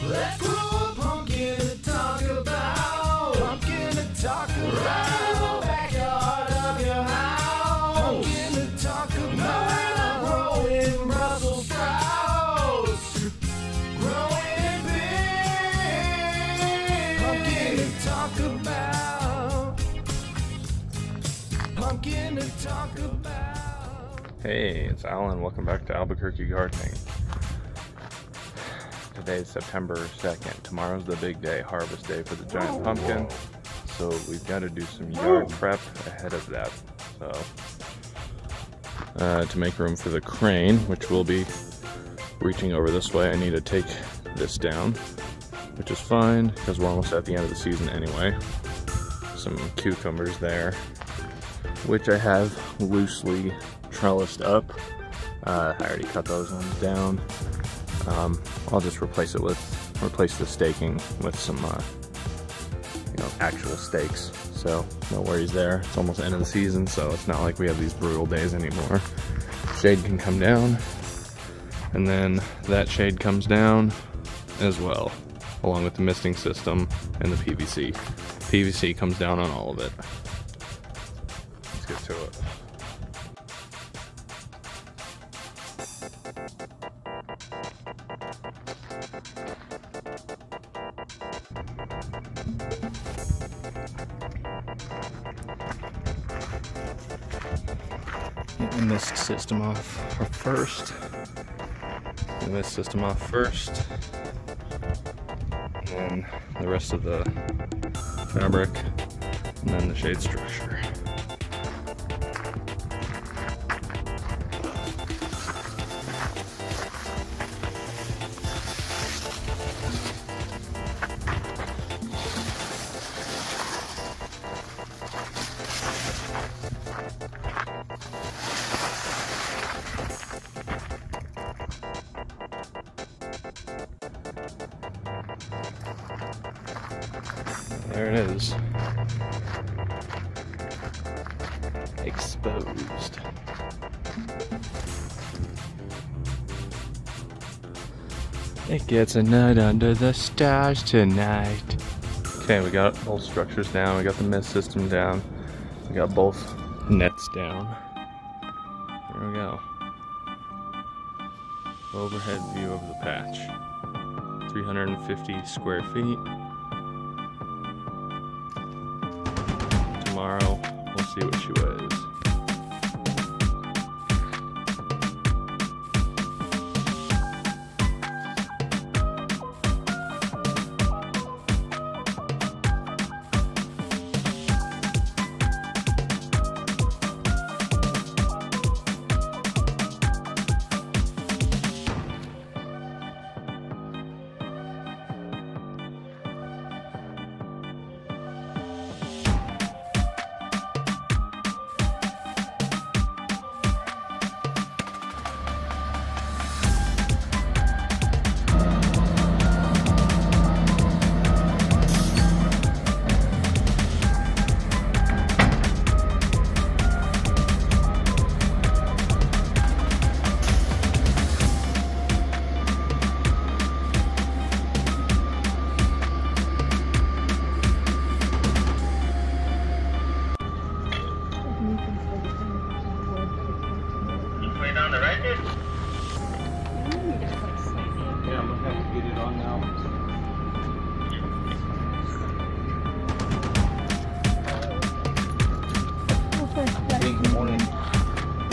Let's put a pumpkin to talk about. Pumpkin to talk about. Backyard of your house. Pumpkin to talk about. Growing Brussels sprouts. Growing big. Pumpkin to talk about. Pumpkin to talk about. Hey, it's Alan. Welcome back to Albuquerque Gardening. Today's September 2nd. Tomorrow's the big day, harvest day for the giant pumpkin. So we've got to do some yard prep ahead of that. So to make room for the crane, which will be reaching over this way, I need to take this down, which is fine because we're almost at the end of the season anyway. Some cucumbers there, which I have loosely trellised up. I already cut those ones down. I'll just replace the staking with some actual stakes, so no worries there. It's almost the end of the season, so it's not like we have these brutal days anymore. Shade can come down, and then that shade comes down as well, along with the misting system and the PVC. PVC comes down on all of it. Let's get to it. Get the mist system off first. The mist system off first. And then the rest of the fabric. And then the shade structure. There it is. Exposed. It gets a nut under the stars tonight. Okay, we got both structures down. We got the mist system down. We got both nets down. There we go. Overhead view of the patch. 350 square feet. Tomorrow, we'll see what she weighs.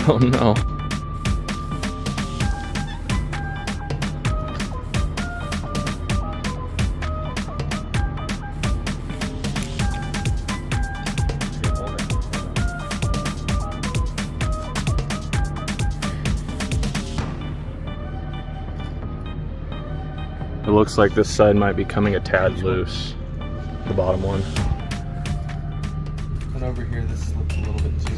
Oh no. It looks like this side might be coming a tad loose, the bottom one. And over here, this looks a little bit too.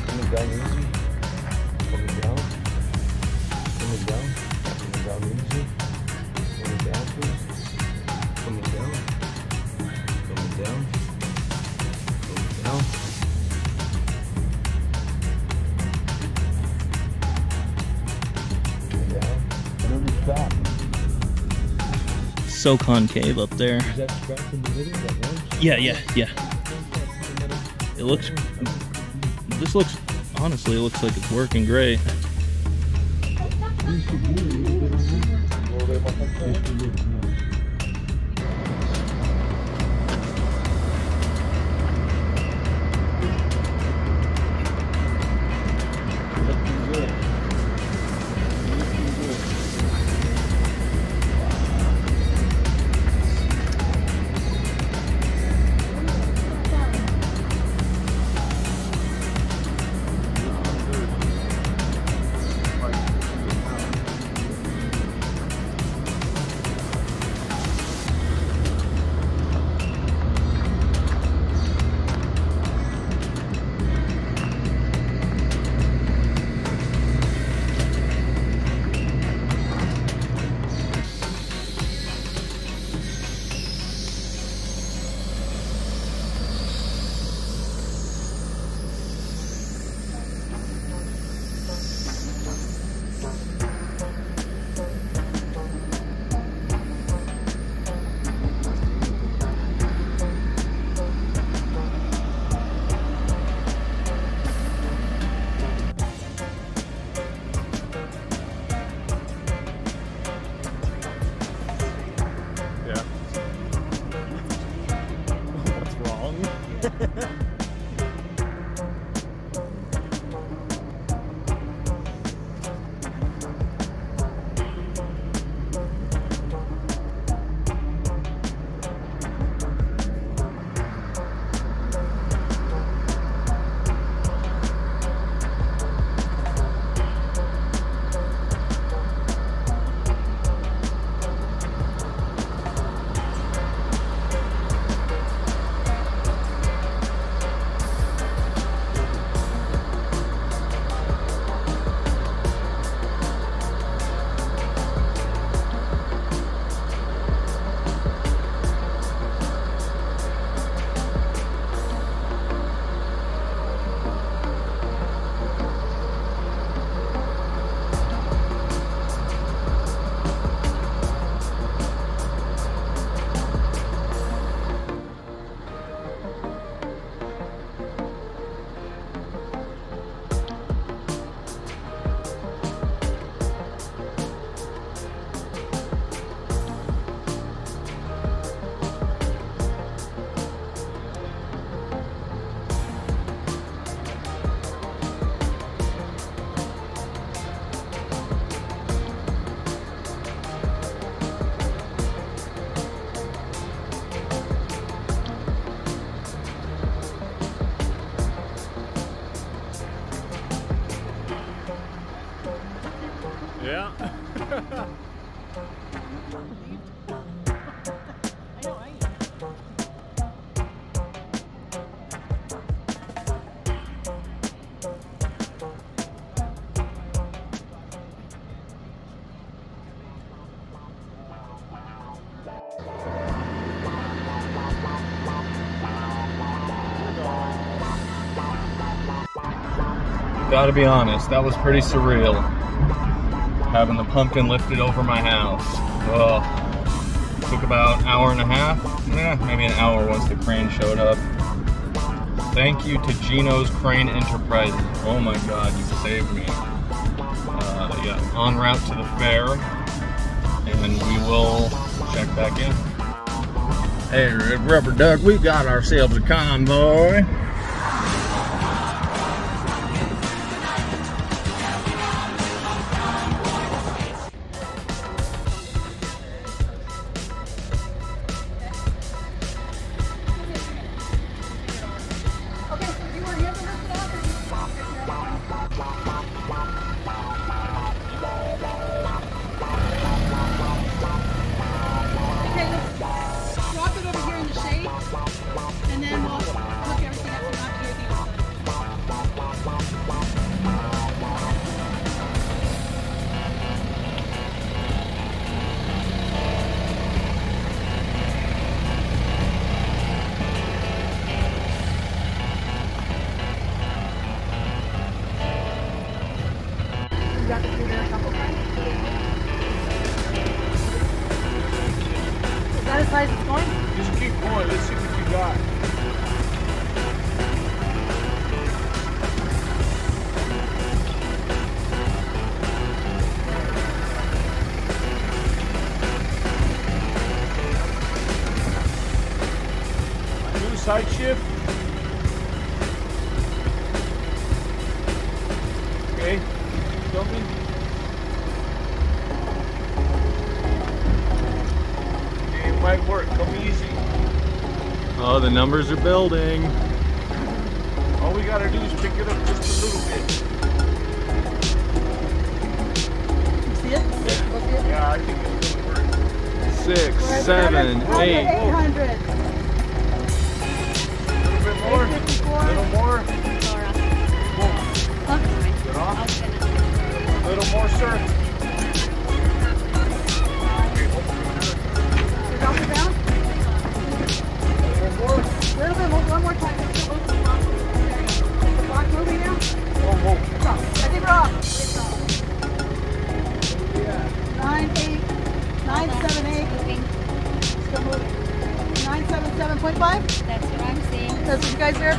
Coming down easy, coming down. so concave up there. Is that scratch in the middle? That orange? Yeah. It looks, this looks, honestly, it looks like it's working great. Yeah. Gotta be honest, that was pretty surreal. Having the pumpkin lifted over my house. Well, took about an hour and a half. Maybe an hour once the crane showed up. Thank you to Gino's Crane Enterprises. Oh my God, you saved me. Yeah, en route to the fair, and we will check back in. Hey, Rubber Duck, we got ourselves a convoy. size it's going? Just keep going. Let's see what you got. Do side shift. Okay. Jumping. It might work. Come easy. Oh, the numbers are building. All we gotta do is pick it up just a little bit. You see it? Yeah. Yeah, I think it's gonna work. 6, 7, 8. 800. A little bit more. 854. A little more. Whoa. Huh? Get off. A little more, sir. Okay, hold on. Drop it down. A little more. A little bit more. One more time. Is the block moving now? Whoa, whoa. Stop. I think we're off. Yeah. 978. 978. Still moving. 977.5. That's what I'm seeing. That's what you guys hear?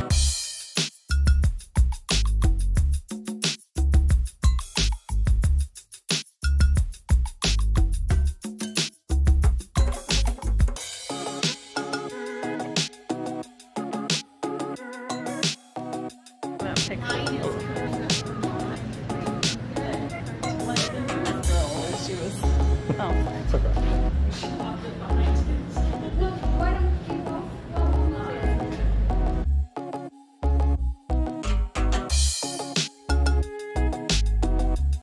It's okay.